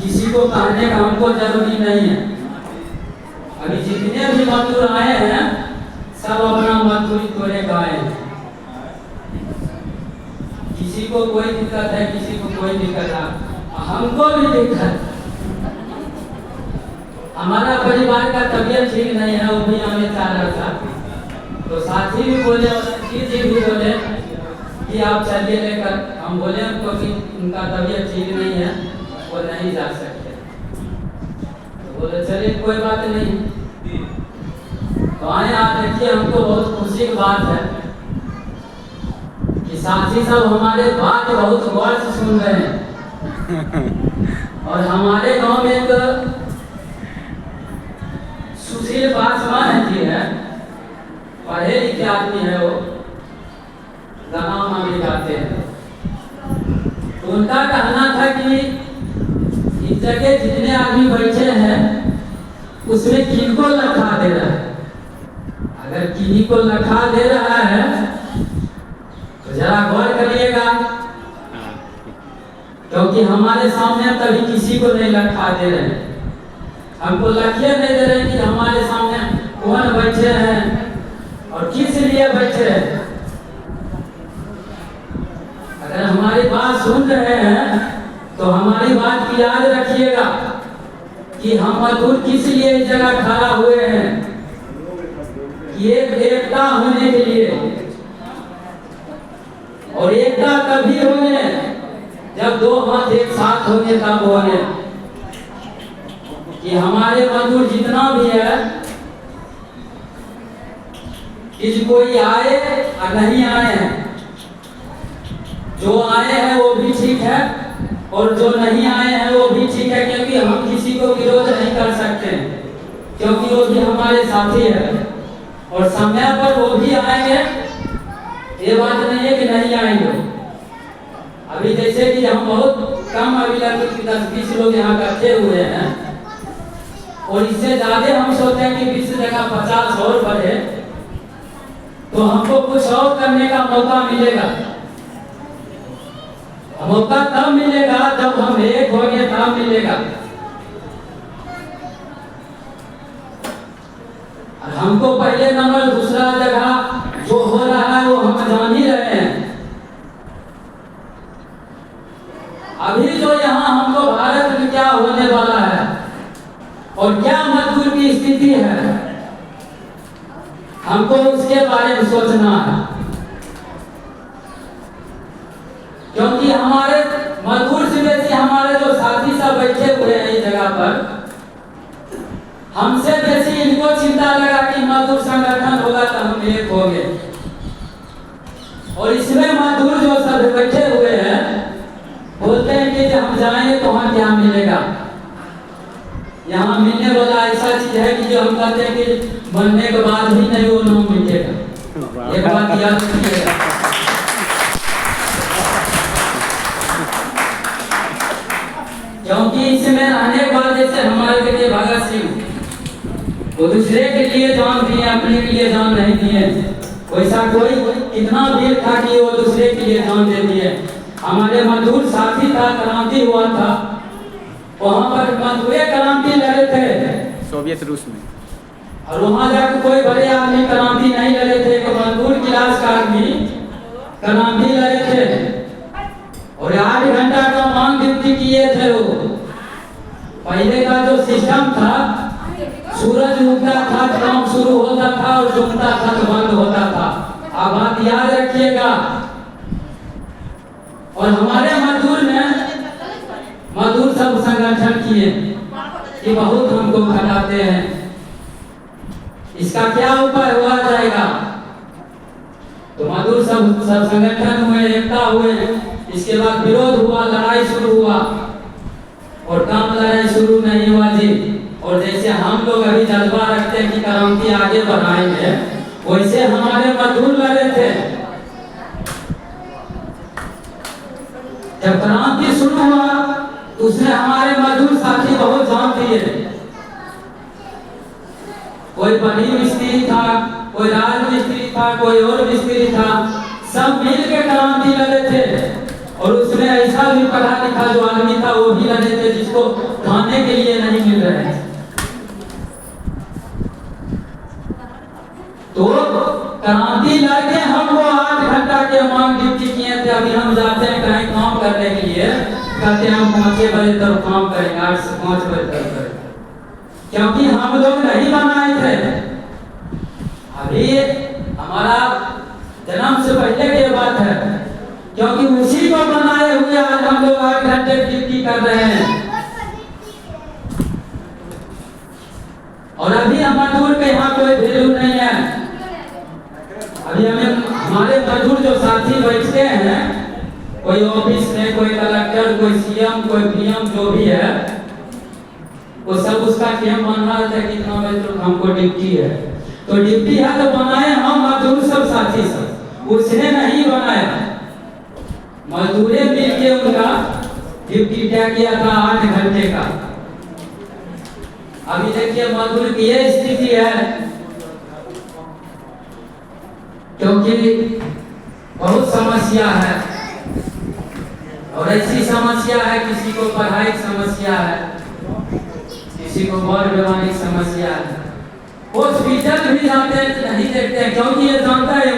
किसी को कहने का हमको जरूरी नहीं है। अभी जितने भी मजदूर आए हैं सब अपना मजदूरी तोड़े गए हैं। किसी को कोई दिक्कत है, किसी को कोई दिक्कत है, हमको भी दिक्कत। हमारा परिवार का तबीयत ठीक नहीं है, वो भी हमें चाह रहा था, तो साथी भी बोले, जी भी बोले कि आप चलिए लेकर। हम बोले उनको कि उनका तबीयत ठीक नहीं है, वो नहीं जा सकते। तो बोले चलिए कोई बात नहीं। तो आए आप देखिए, हमको बहुत खुशी की बात है कि साथी सब हमारे बात बहुत गौर से सुन रहे हैं। और हमारे गांव में एक सुशील पासवान जी है, पढ़े लिखे आदमी है, वो गाना वाना भी गाते हैं। तो उनका कहना था कि इस जगह जितने आदमी बैठे हैं उसमें किनको लखा दे रहा है। अगर किन्हीं को लखा दे रहा है तो जरा गौर करिएगा, क्योंकि हमारे सामने कभी किसी को नहीं लखा दे रहे हैं। हमको लखिए नहीं दे रहे कि हमारे सामने कौन बैठे हैं और किस लिए बैठे हैं। अगर हमारी बात सुन रहे हैं तो हमारी बात की याद रखिएगा कि हम मजदूर किस लिए इस जगह खड़ा हुए हैं, कि एक एकता होने के लिए। और एकता कभी होने जब दो हाथ एक साथ होंगे तब होने। कि हमारे मजदूर जितना भी है, कि कोई आए और नहीं आए हैं, जो आए हैं वो भी ठीक है और जो नहीं आए हैं वो भी ठीक है, क्योंकि हम किसी को विरोध नहीं कर सकते, क्योंकि वो भी हमारे साथी है। और समय पर वो भी आएंगे, ये बात नहीं है कि नहीं आएंगे। अभी जैसे कि हम बहुत कम अभी लगभग 10-20 लोग यहाँ इकट्ठे हुए हैं, और इससे ज्यादा हम सोचते हैं कि 20 जगह 50 और बढ़े तो हमको कुछ और करने का मौका मिलेगा। मौका तब मिलेगा जब हम एक होंगे, तब मिलेगा। हमको पहले नंबर दूसरा जगह जो हो रहा है वो हम जान ही रहे हैं। अभी जो यहाँ हमको भारत में क्या होने वाला है और क्या मजदूर की स्थिति है, हमको उसके बारे में सोचना है। क्योंकि हमारे मजदूर से बेसी हमारे जो साथी सब बैठे हुए हैं इस जगह पर, हमसे बेसी इनको चिंता लगा कि मजदूर संगठन होगा तो हम एक होंगे। और इसमें मजदूर जो सब बैठे हुए हैं बोलते हैं कि हम जाएंगे तो वहाँ क्या मिलेगा। यहाँ मिलने वाला ऐसा चीज है कि जो हम कहते हैं कि बनने के बाद ही नहीं वो नाम मिलेगा। एक बात याद रखिएगा। क्योंकि इसमें रहने के बाद जैसे हमारे देखिए भगत सिंह, वो दूसरे के लिए जान दिए, अपने के लिए जान नहीं दिए। वैसा कोई कितना वीर था कि वो दूसरे के लिए जान दे दिए। हमारे मजदूर साथी था, क्रांति हुआ था, वहाँ पर मजदूर क्रांति लड़े थे सोवियत रूस में, और वहाँ जाकर कोई बड़े आदमी क्रांति नहीं लड़े थे। एक मजदूर क्लास का आदमी क्रांति लड़े थे और 8 घंटा का मांग ड्यूटी किए थे। वो पहले का जो सिस्टम था, सूरज उगता था तो काम शुरू होता था और डूबता था तो बंद होता था। आप बात याद रखिएगा। और हमारे मजदूर में मजदूर सब संगठन किए कि बहुत हमको खटाते हैं, इसका क्या उपाय हुआ जाएगा। तो मजदूर सब संगठन हुए, एकता हुए। इसके बाद विरोध हुआ, लड़ाई शुरू हुआ और काम लड़ाई शुरू नहीं हुआ जी। और जैसे हम लोग अभी जज्बा रखते हैं कि क्रांति आगे बढ़ाएंगे, वैसे हमारे मजदूर लड़े थे। जब क्रांति शुरू हुआ तो उसने हमारे मजदूर साथी बहुत जान दिए। कोई बड़ी मिस्त्री था, कोई राज मिस्त्री था, कोई और मिस्त्री था, सब मिल के क्रांति लड़े थे। और उसमें ऐसा भी पढ़ा लिखा जो आदमी था वो भी लड़े थे, जिसको कहते हैं हम 5 बजे तक काम करेंगे, 8 से 5 बजे तक करेंगे, क्योंकि हम लोग नहीं बनाए थे। अभी हमारा जन्म से पहले की बात है, क्योंकि उसी को बनाए हुए आज हम लोग 8 घंटे ड्यूटी कर रहे हैं। और अभी मजदूर के यहाँ कोई वैल्यू नहीं है। अभी हमारे मजदूर जो साथी बैठते हैं, कोई ऑफिस में, कोई कलेक्टर, कोई सीएम, कोई पीएम, जो भी है, वो सब उसका क्लेम बन रहा था कि इतना बजे तक हमको ड्यूटी है। तो ड्यूटी है तो बनाए हम मजदूर सब साथी सब, उसने नहीं बनाया। मजदूरे मिल के उनका ड्यूटी तय किया था 8 घंटे का। अभी देखिए मजदूर की ये स्थिति है, क्योंकि बहुत समस्या है। और ऐसी समस्या है, किसी को पढ़ाई समस्या है, किसी को बड़ बीमारी समस्या है। हॉस्पिटल भी जाते हैं नहीं देखते हैं, क्योंकि ये जानता है